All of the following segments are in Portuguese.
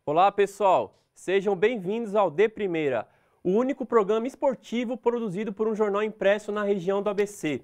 Olá, pessoal. Sejam bem-vindos ao De Primeira, o único programa esportivo produzido por um jornal impresso na região do ABC.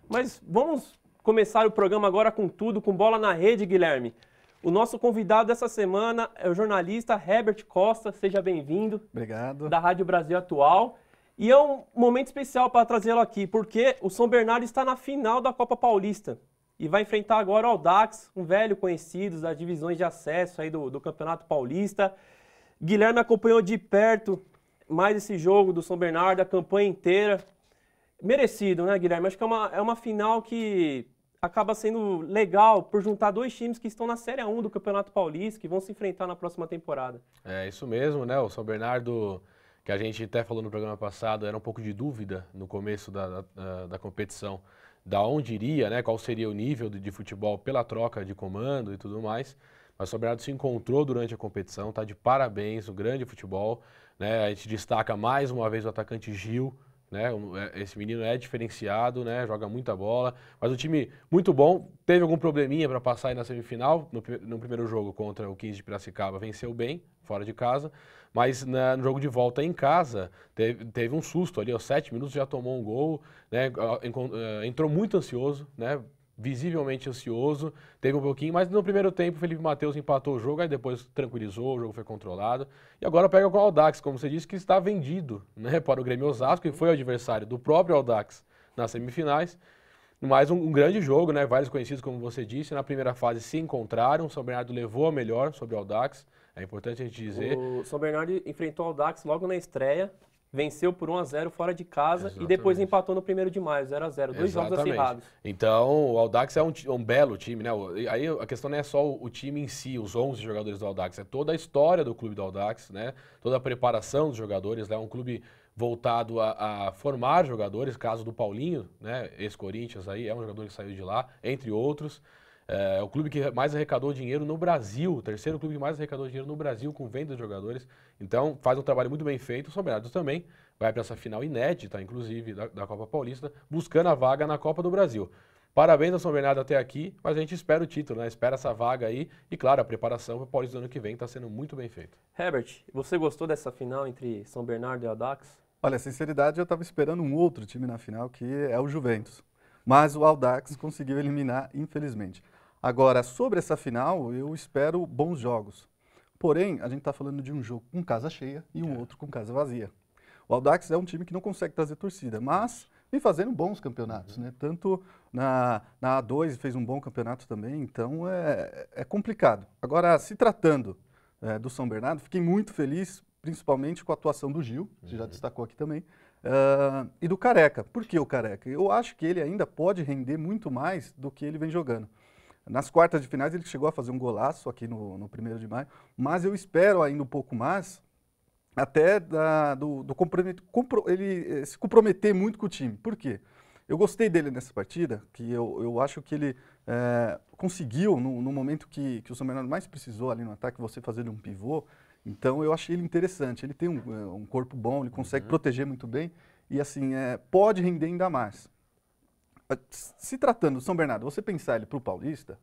Mas vamos começar o programa agora com tudo, com bola na rede, Guilherme. O nosso convidado dessa semana é o jornalista Herbert Costa. Seja bem-vindo. Obrigado. Da Rádio Brasil Atual. E é um momento especial para trazê-lo aqui, porque o São Bernardo está na final da Copa Paulista e vai enfrentar agora o Audax, um velho conhecido das divisões de acesso aí do Campeonato Paulista. Guilherme acompanhou de perto mais esse jogo do São Bernardo, a campanha inteira. Merecido, né, Guilherme? Acho que é uma final que acaba sendo legal por juntar dois times que estão na Série 1 do Campeonato Paulista, que vão se enfrentar na próxima temporada. É isso mesmo, né? O São Bernardo, que a gente até falou no programa passado, era um pouco de dúvida no começo da competição, da onde iria, né? Qual seria o nível de futebol pela troca de comando e tudo mais. Mas o São Bernardo se encontrou durante a competição, tá de parabéns, o grande futebol, né? A gente destaca mais uma vez o atacante Gil, né? Esse menino é diferenciado, né? Joga muita bola, mas o time muito bom. Teve algum probleminha para passar aí na semifinal, no primeiro jogo contra o 15 de Piracicaba, venceu bem, fora de casa, mas no jogo de volta em casa, teve um susto ali, aos 7 minutos já tomou um gol, né? Entrou muito ansioso, né? Visivelmente ansioso, teve um pouquinho, mas no primeiro tempo o Felipe Mateus empatou o jogo, aí depois tranquilizou, o jogo foi controlado, e agora pega com o Audax, como você disse, que está vendido, né, para o Grêmio Osasco, que foi o adversário do próprio Audax nas semifinais, mais um grande jogo, né, vários conhecidos, como você disse, na primeira fase se encontraram, o São Bernardo levou a melhor sobre o Audax, é importante a gente dizer. O São Bernardo enfrentou o Audax logo na estreia, venceu por 1-0 fora de casa. Exatamente. E depois empatou no 1º de maio, 0-0. Dois jogos acirrados. Então, o Audax é um belo time, né? Aí a questão não é só o time em si, os 11 jogadores do Audax, é toda a história do clube do Audax, né? Toda a preparação dos jogadores, é um clube voltado a formar jogadores, caso do Paulinho, né? Ex-Corinthians aí, é um jogador que saiu de lá, entre outros. É o clube que mais arrecadou dinheiro no Brasil, o terceiro clube que mais arrecadou dinheiro no Brasil com venda de jogadores. Então, faz um trabalho muito bem feito. O São Bernardo também vai para essa final inédita, inclusive, da Copa Paulista, buscando a vaga na Copa do Brasil. Parabéns ao São Bernardo até aqui, mas a gente espera o título, né? Espera essa vaga aí e, claro, a preparação para o Paulista do ano que vem está sendo muito bem feita. Herbert, você gostou dessa final entre São Bernardo e Audax? Olha, sinceridade, eu estava esperando um outro time na final, que é o Juventus. Mas o Audax conseguiu eliminar, infelizmente. Agora, sobre essa final, eu espero bons jogos. Porém, a gente está falando de um jogo com casa cheia e um outro com casa vazia. O Audax é um time que não consegue trazer torcida, mas vem fazendo bons campeonatos, né? Tanto na A2 fez um bom campeonato também, então é complicado. Agora, se tratando do São Bernardo, fiquei muito feliz, principalmente com a atuação do Gil, que já destacou aqui também, e do Careca. Por que o Careca? Eu acho que ele ainda pode render muito mais do que ele vem jogando. Nas quartas de finais ele chegou a fazer um golaço aqui no 1º de maio, mas eu espero ainda um pouco mais, até ele se comprometer muito com o time. Por quê? Eu gostei dele nessa partida, que eu acho que ele conseguiu, no momento que o São Bernardo mais precisou ali no ataque, você fazendo um pivô, então eu achei ele interessante. Ele tem um corpo bom, ele consegue proteger muito bem e assim, pode render ainda mais. Se tratando do São Bernardo, você pensar ele para o Paulista,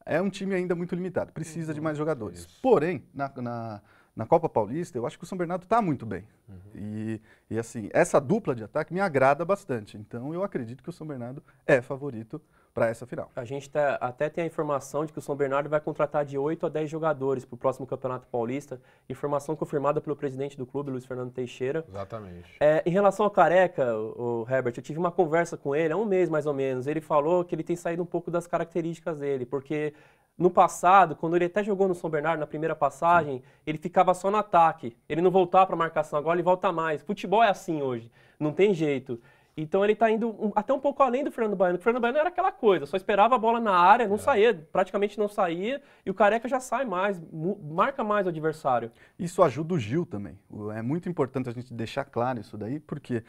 é um time ainda muito limitado, precisa de mais jogadores. Isso. Porém, na Copa Paulista, eu acho que o São Bernardo está muito bem. E assim, essa dupla de ataque me agrada bastante. Então eu acredito que o São Bernardo é favorito para essa final. A gente até tem a informação de que o São Bernardo vai contratar de 8 a 10 jogadores para o próximo Campeonato Paulista. Informação confirmada pelo presidente do clube, Luiz Fernando Teixeira. Exatamente. Em relação ao Careca, o Herbert, eu tive uma conversa com ele há um mês mais ou menos. Ele falou que ele tem saído um pouco das características dele, porque no passado, quando ele até jogou no São Bernardo, na primeira passagem, ele ficava só no ataque. Ele não voltava para a marcação, agora ele volta mais. Futebol é assim hoje, não tem jeito. Então ele está indo até um pouco além do Fernando Baiano. O Fernando Baiano era aquela coisa, só esperava a bola na área, não saía, praticamente não saía, e o Careca já sai mais, marca mais o adversário. Isso ajuda o Gil também. É muito importante a gente deixar claro isso daí, porque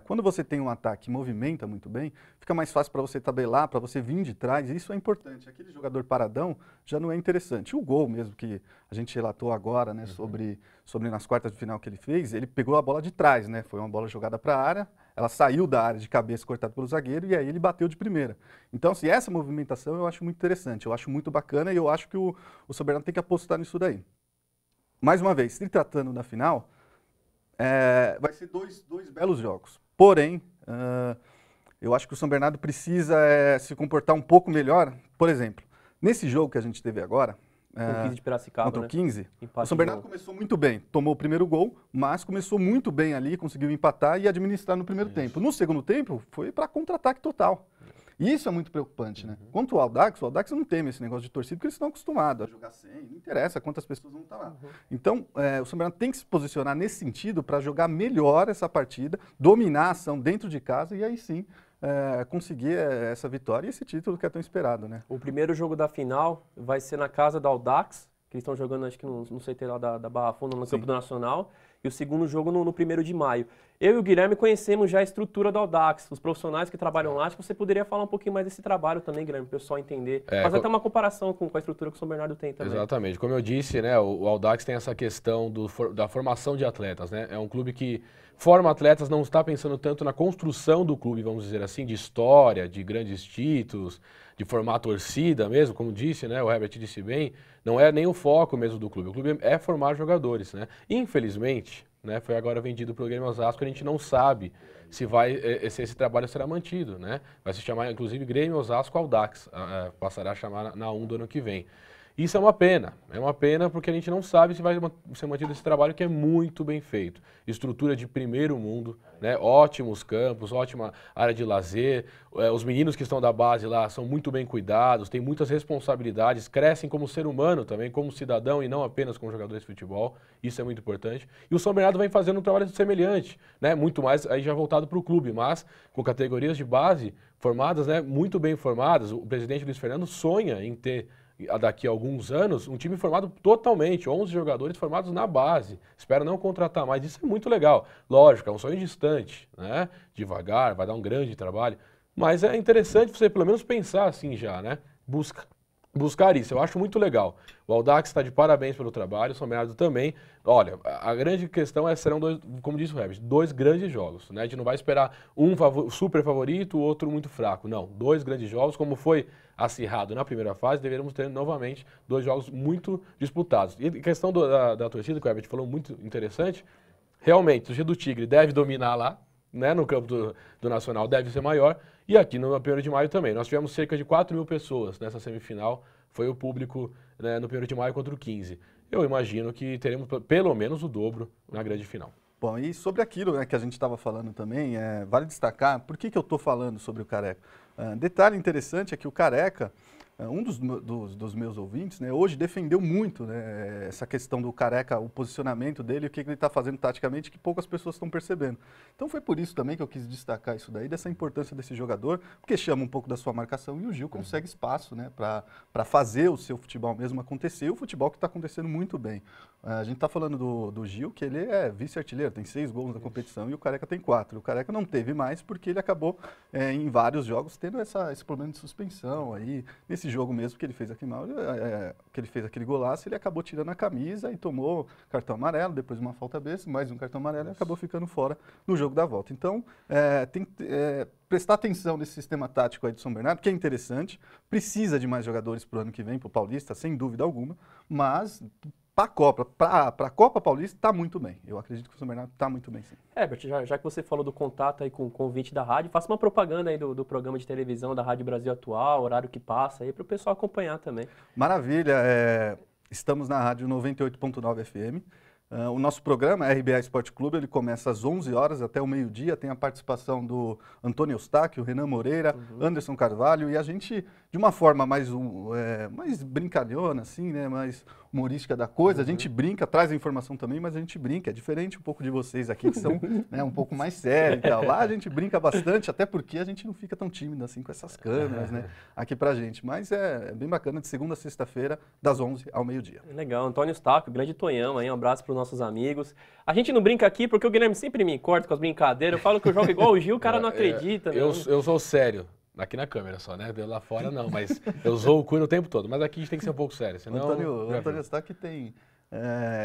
quando você tem um ataque que movimenta muito bem, fica mais fácil para você tabelar, para você vir de trás, e isso é importante. Aquele jogador paradão já não é interessante. O gol mesmo que a gente relatou agora, né, sobre nas quartas de final que ele fez, ele pegou a bola de trás, né? Foi uma bola jogada para a área, ela saiu da área de cabeça cortada pelo zagueiro e aí ele bateu de primeira. Então, assim, essa movimentação eu acho muito interessante, eu acho muito bacana e eu acho que o São Bernardo tem que apostar nisso daí. mais uma vez, se tratando da final, vai ser dois belos jogos. Porém, eu acho que o São Bernardo precisa se comportar um pouco melhor. Por exemplo, nesse jogo que a gente teve agora, o 15 de Piracicaba, contra né? o 15, Empate o São Bernardo começou muito bem, tomou o primeiro gol, mas começou muito bem ali, conseguiu empatar e administrar no primeiro tempo. No segundo tempo, foi para contra-ataque total. E isso é muito preocupante, né? Quanto ao Audax não tem esse negócio de torcida, porque eles estão acostumados a jogar sem, não interessa quantas pessoas vão estar lá. Então, o São Bernardo tem que se posicionar nesse sentido para jogar melhor essa partida, dominar a ação dentro de casa e aí sim conseguir essa vitória e esse título que é tão esperado, né? O primeiro jogo da final vai ser na casa da Audax, que eles estão jogando, acho que no CT lá da Barra Funda, no Campo do Nacional, e o segundo jogo no 1º de maio. Eu e o Guilherme conhecemos já a estrutura da Audax, os profissionais que trabalham lá. Acho que você poderia falar um pouquinho mais desse trabalho também, Guilherme, para o pessoal entender. Fazer até uma comparação com a estrutura que o São Bernardo tem também. Exatamente. Como eu disse, né, o Audax tem essa questão da formação de atletas, né? É um clube que forma atletas, não está pensando tanto na construção do clube, vamos dizer assim, de história, de grandes títulos, de formar a torcida mesmo, como disse, né, o Herbert disse bem, não é nem o foco mesmo do clube. O clube é formar jogadores, né? Infelizmente, né, foi agora vendido para o Grêmio Osasco, a gente não sabe se esse trabalho será mantido, né? Vai se chamar, inclusive, Grêmio Osasco Audax, passará a chamar na 1 do ano que vem. Isso é uma pena porque a gente não sabe se vai ser mantido esse trabalho que é muito bem feito. Estrutura de primeiro mundo, né? Ótimos campos, ótima área de lazer, os meninos que estão da base lá são muito bem cuidados, têm muitas responsabilidades, crescem como ser humano também, como cidadão e não apenas como jogadores de futebol, isso é muito importante. E o São Bernardo vem fazendo um trabalho semelhante, né? Muito mais aí já voltado para o clube, mas com categorias de base formadas, né? Muito bem formadas. O presidente Luiz Fernando sonha em ter daqui a alguns anos, um time formado totalmente, 11 jogadores formados na base. Espero não contratar mais, isso é muito legal. Lógico, é um sonho distante, né? Devagar, vai dar um grande trabalho, mas é interessante você pelo menos pensar assim já, né? Buscar isso, eu acho muito legal. O Audax está de parabéns pelo trabalho, o São Bernardo também. Olha, a grande questão serão dois, como disse o Herbert, 2 grandes jogos, né? A gente não vai esperar um super favorito, o outro muito fraco. Não, 2 grandes jogos, como foi acirrado na primeira fase, deveremos ter novamente 2 jogos muito disputados. E a questão da torcida, que o Herbert falou, muito interessante, realmente, a torcida do Tigre deve dominar lá, né, no campo do Nacional deve ser maior, e aqui no 1º de maio também. Nós tivemos cerca de 4.000 pessoas nessa semifinal, foi o público, né, no 1º de maio contra o 15. Eu imagino que teremos pelo menos o dobro na grande final. Bom, e sobre aquilo, né, que a gente estava falando também, vale destacar, por que eu estou falando sobre o Careca? Detalhe interessante é que o Careca, um dos meus ouvintes, né, hoje defendeu muito, né, essa questão do Careca, o posicionamento dele, o que ele está fazendo taticamente, que poucas pessoas estão percebendo. Então foi por isso também que eu quis destacar isso daí, dessa importância desse jogador, porque chama um pouco da sua marcação e o Gil consegue espaço, né, para fazer o seu futebol mesmo acontecer, e o futebol que está acontecendo muito bem. A gente está falando do Gil, que ele é vice-artilheiro, tem 6 gols na competição e o Careca tem 4. O Careca não teve mais porque ele acabou em vários jogos tendo esse problema de suspensão aí. Nesse jogo mesmo que ele fez que ele fez aquele golaço, ele acabou tirando a camisa e tomou cartão amarelo, depois uma falta besta, mais um cartão amarelo e acabou ficando fora no jogo da volta. Então, tem que prestar atenção nesse sistema tático aí do São Bernardo, que é interessante, precisa de mais jogadores para o ano que vem, para o Paulista, sem dúvida alguma, mas para a Copa Paulista está muito bem. Eu acredito que o São Bernardo está muito bem, sim. Herbert, já que você falou do contato aí com o convite da rádio, faça uma propaganda aí do programa de televisão da Rádio Brasil Atual, horário que passa aí, para o pessoal acompanhar também. Maravilha. Estamos na Rádio 98.9 FM. O nosso programa, RBA Esporte Clube, ele começa às 11 horas até o meio-dia, tem a participação do Antônio Eustáquio, Renan Moreira, Anderson Carvalho, e a gente, de uma forma mais brincalhona, assim, né, mais humorística da coisa, a gente brinca, traz a informação também, mas a gente brinca, é diferente um pouco de vocês aqui, que são, né, um pouco mais sérios e tal. Lá a gente brinca bastante, até porque a gente não fica tão tímido assim com essas câmeras, né, aqui pra gente, mas é bem bacana, de segunda a sexta-feira, das 11 ao meio-dia. Legal, Antônio Eustáquio, grande Tonhão aí, um abraço para os nossos amigos. A gente não brinca aqui porque o Guilherme sempre me corta com as brincadeiras, eu falo que eu jogo igual o Gil, o cara não acredita. Eu sou sério. Aqui na câmera só, né? Lá fora não, mas eu zoo o cu o tempo todo. Mas aqui a gente tem que ser um pouco sério, senão... O Antônio Eustáquio tem...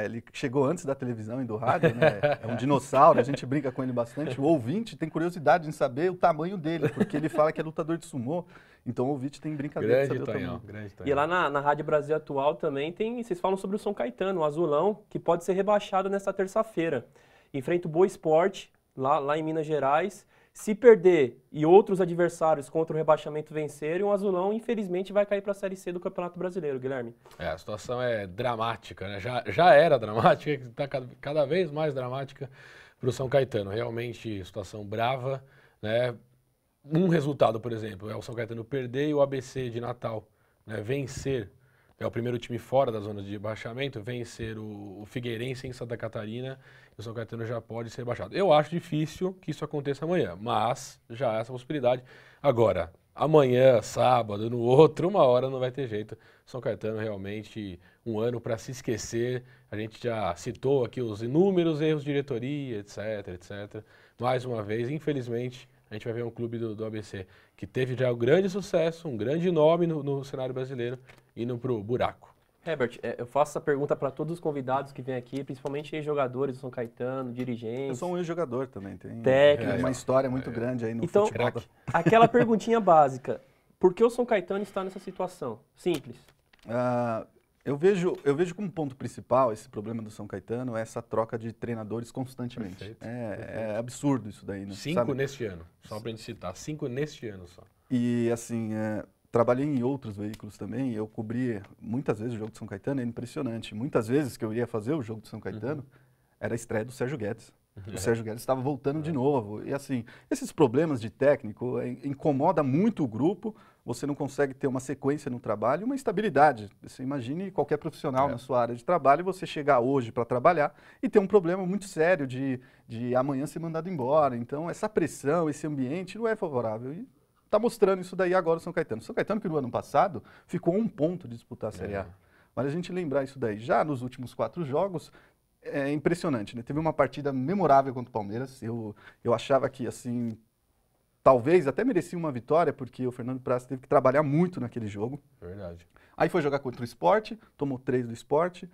ele chegou antes da televisão e do rádio, né? É um dinossauro, a gente brinca com ele bastante. O ouvinte tem curiosidade em saber o tamanho dele, porque ele fala que é lutador de sumô. Então o Vite tem brincadeira de Grande saber o Tonhão, tamanho. grande Tonhão. E lá na Rádio Brasil Atual também vocês falam sobre o São Caetano, o Azulão, que pode ser rebaixado nesta terça-feira. Enfrenta o Boa Esporte, lá em Minas Gerais. Se perder e outros adversários contra o rebaixamento vencerem, o Azulão, infelizmente, vai cair para a Série C do Campeonato Brasileiro, Guilherme. A situação é dramática, né? Já era dramática, está cada vez mais dramática para o São Caetano. Realmente, situação brava, né? Um resultado, por exemplo, é o São Caetano perder e o ABC de Natal, né? Vencer, é o primeiro time fora da zona de rebaixamento, vencer o Figueirense em Santa Catarina, e o São Caetano já pode ser rebaixado. Eu acho difícil que isso aconteça amanhã, mas já há essa possibilidade. Agora, amanhã, sábado, no outro, uma hora não vai ter jeito. São Caetano realmente um ano para se esquecer. A gente já citou aqui os inúmeros erros de diretoria, etc, etc. Mais uma vez, infelizmente, a gente vai ver um clube do ABC que teve já um grande sucesso, um grande nome no cenário brasileiro, indo para o buraco. Herbert, eu faço essa pergunta para todos os convidados que vêm aqui, principalmente jogadores do São Caetano, dirigentes. Eu sou um ex-jogador também, tem técnico. uma história muito grande aí no então, futebol. Aquela perguntinha básica, por que o São Caetano está nessa situação? Simples. Eu vejo como ponto principal esse problema do São Caetano, essa troca de treinadores constantemente. Perfeito, É absurdo isso daí, né? 5 sabe? neste ano, só para a gente citar, 5 neste ano só. E assim, trabalhei em outros veículos também, eu cobri muitas vezes o jogo de São Caetano, é impressionante. Muitas vezes que eu ia fazer o jogo de São Caetano, era a estreia do Sérgio Guedes. O Sérgio Guedes estava voltando de novo. E assim, esses problemas de técnico incomoda muito o grupo, você não consegue ter uma sequência no trabalho e uma estabilidade. Você imagine qualquer profissional na sua área de trabalho, você chegar hoje para trabalhar e ter um problema muito sério de amanhã ser mandado embora. Então, essa pressão, esse ambiente não é favorável. E está mostrando isso daí agora o São Caetano. O São Caetano, que no ano passado ficou a 1 ponto de disputar a Série A. Mas a gente lembrar isso daí, já nos últimos 4 jogos, é impressionante, né? Teve uma partida memorável contra o Palmeiras. Eu achava que, assim, talvez até merecia uma vitória, porque o Fernando Praz teve que trabalhar muito naquele jogo. Verdade. Aí foi jogar contra o Sport, tomou 3 do Sport,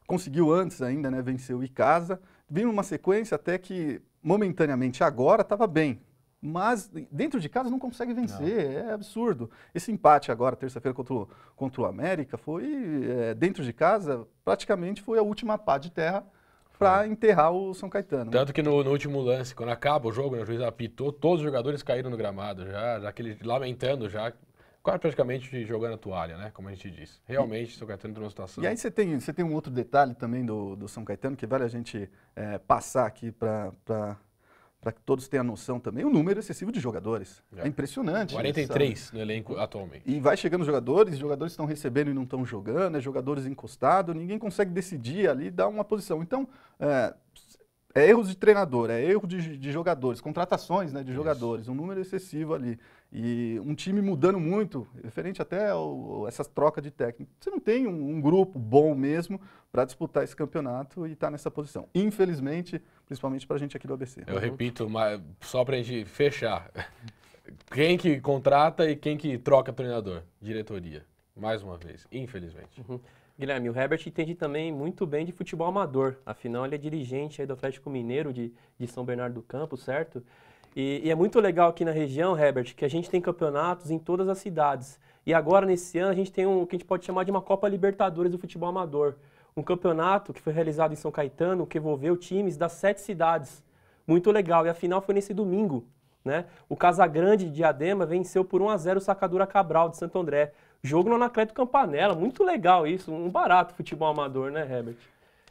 conseguiu antes ainda, né, vencer o Icasa. Viu uma sequência até que, momentaneamente, agora estava bem. Mas dentro de casa não consegue vencer, é absurdo. Esse empate agora, terça-feira, contra o América, foi, dentro de casa, praticamente foi a última pá de terra para enterrar o São Caetano. Tanto que no último lance, quando acaba o jogo, né, o juiz apitou, todos os jogadores caíram no gramado, já lamentando, já quase praticamente jogando a toalha, né, como a gente disse. Realmente, o São Caetano tem uma situação. E aí você tem um outro detalhe também do São Caetano, que vale a gente passar aqui para que todos tenham noção também, o número excessivo de jogadores. É impressionante. 43 sabe? no elenco atualmente. E vai chegando jogadores estão recebendo e não estão jogando, jogadores encostados, ninguém consegue decidir ali, dar uma posição. Então, erros de treinador, erro de jogadores, contratações, né, de jogadores, um número excessivo ali. E um time mudando muito, referente até essas trocas de técnico. Você não tem um grupo bom mesmo para disputar esse campeonato e estar nessa posição. Infelizmente, principalmente para a gente aqui do ABC. Eu repito, só para a gente fechar. Quem que contrata e quem que troca treinador? Diretoria. Mais uma vez, infelizmente. Guilherme, o Herbert entende também muito bem de futebol amador. Afinal, ele é dirigente aí do Atlético Mineiro de São Bernardo do Campo, certo? E é muito legal aqui na região, Herbert, que a gente tem campeonatos em todas as cidades. E agora, nesse ano, a gente tem o que a gente pode chamar de uma Copa Libertadores do futebol amador. Um campeonato que foi realizado em São Caetano, que envolveu times das 7 cidades. Muito legal. E a final foi nesse domingo, né? O Casagrande de Diadema venceu por 1-0 o Sacadura Cabral de Santo André. Jogo no Anacleto Campanella. Muito legal isso. Um barato futebol amador, né, Herbert?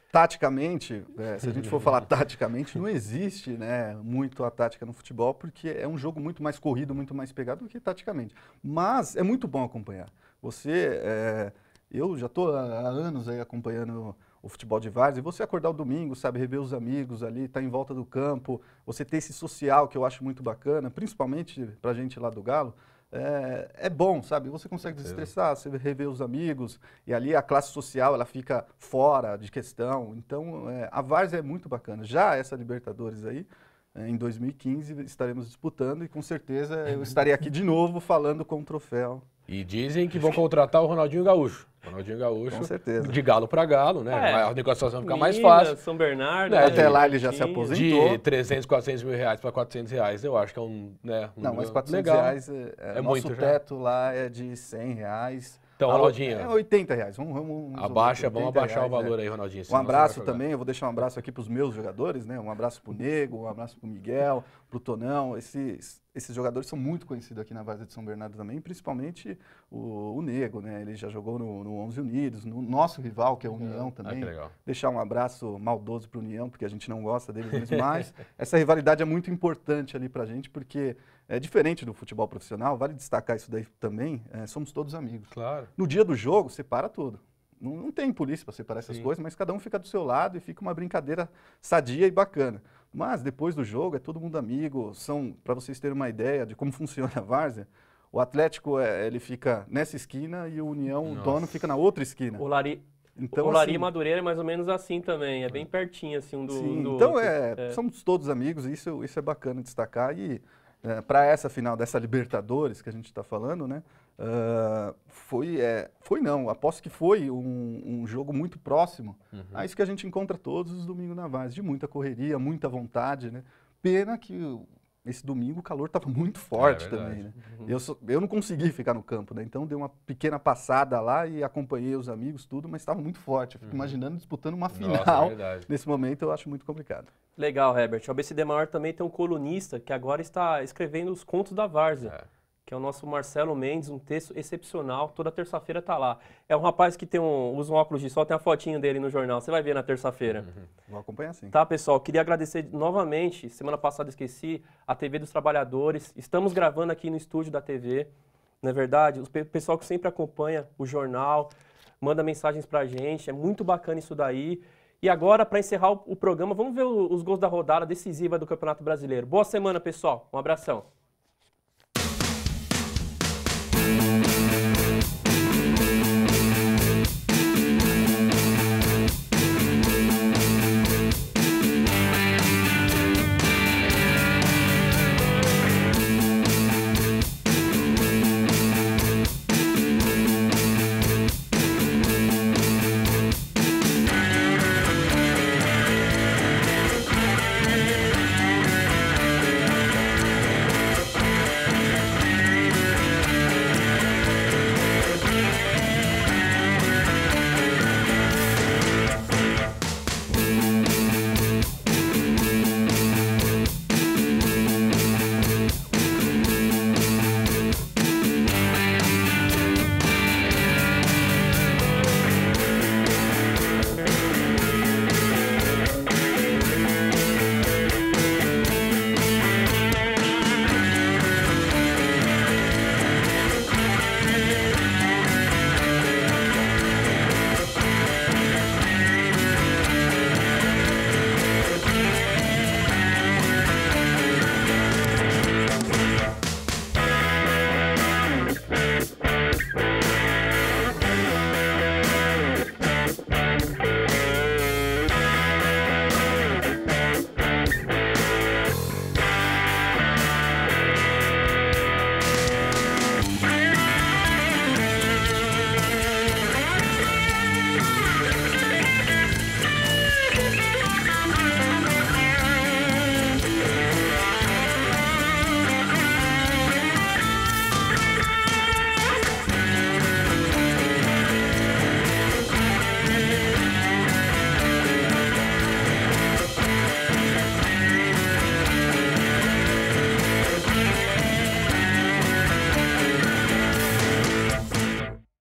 Taticamente, se a gente for falar taticamente, não existe, né, muito a tática no futebol, porque é um jogo muito mais corrido, muito mais pegado do que taticamente. Mas é muito bom acompanhar. Eu já estou há anos aí acompanhando o futebol de várzea, e você acordar o domingo, sabe, rever os amigos ali, estar em volta do campo, você ter esse social que eu acho muito bacana, principalmente pra gente lá do Galo, é bom, sabe? Você consegue desestressar, você rever os amigos, e ali a classe social ela fica fora de questão. Então, a várzea é muito bacana. Já essa Libertadores aí, em 2015, estaremos disputando e com certeza eu estarei aqui de novo falando com o troféu E dizem que vão contratar o Ronaldinho Gaúcho. Ronaldinho Gaúcho, Com certeza. de galo para galo, né? A negociação fica mais Minas, fácil. São Bernardo. Né, Até lá ele já se aposentou. De 300, 400 mil reais para 400 reais, eu acho que é Não, mas 400 legal. reais, É nosso muito já. teto lá é de 100 reais. Então, Ronaldinho. É 80 reais. Vamos Vamos 80 abaixar o reais, valor aí, Ronaldinho. Um senão você abraço vai jogar. também, eu vou deixar um abraço aqui para os meus jogadores, né? Um abraço para o Nego, um abraço para o Miguel, para o Tonão. Esses jogadores são muito conhecidos aqui na Várzea de São Bernardo também, principalmente o Nego, né? Ele já jogou no 11 Unidos, no nosso rival, que é o União também. Que legal. Deixar um abraço maldoso para o União, porque a gente não gosta deles mesmo, mas essa rivalidade é muito importante ali para a gente, porque é diferente do futebol profissional, vale destacar isso daí também, somos todos amigos. Claro. No dia do jogo, separa tudo. Não tem polícia para separar essas Sim. coisas, mas cada um fica do seu lado e fica uma brincadeira sadia e bacana. Mas depois do jogo é todo mundo amigo, para vocês terem uma ideia de como funciona a várzea, o Atlético ele fica nessa esquina e o União, o dono, fica na outra esquina. O Lari Então, o Lari assim, Madureira é mais ou menos assim também, é bem pertinho assim um sim, do então outro. somos todos amigos, e isso é bacana destacar. E para essa final dessa Libertadores que a gente está falando, né? Aposto que foi um jogo muito próximo a isso que a gente encontra todos os domingos na Várzea, de muita correria, muita vontade, né? Pena que esse domingo o calor estava muito forte também, né? Eu não consegui ficar no campo, né? Então dei uma pequena passada lá e acompanhei os amigos, tudo, mas estava muito forte. Eu fico imaginando disputando uma final. Nesse momento eu acho muito complicado. Legal, Herbert. O ABCD Maior também tem um colunista que agora está escrevendo os contos da Várzea. Que é o nosso Marcelo Mendes, um texto excepcional, toda terça-feira tá lá. É um rapaz que usa um óculos de sol, tem a fotinho dele no jornal, você vai ver na terça-feira. Vou acompanhar sim. Tá, pessoal, queria agradecer novamente, semana passada esqueci, a TV dos Trabalhadores, estamos gravando aqui no estúdio da TV, não é verdade? O pessoal que sempre acompanha o jornal, manda mensagens pra gente, é muito bacana isso daí. E agora, para encerrar o programa, vamos ver os gols da rodada decisiva do Campeonato Brasileiro. Boa semana, pessoal, um abração.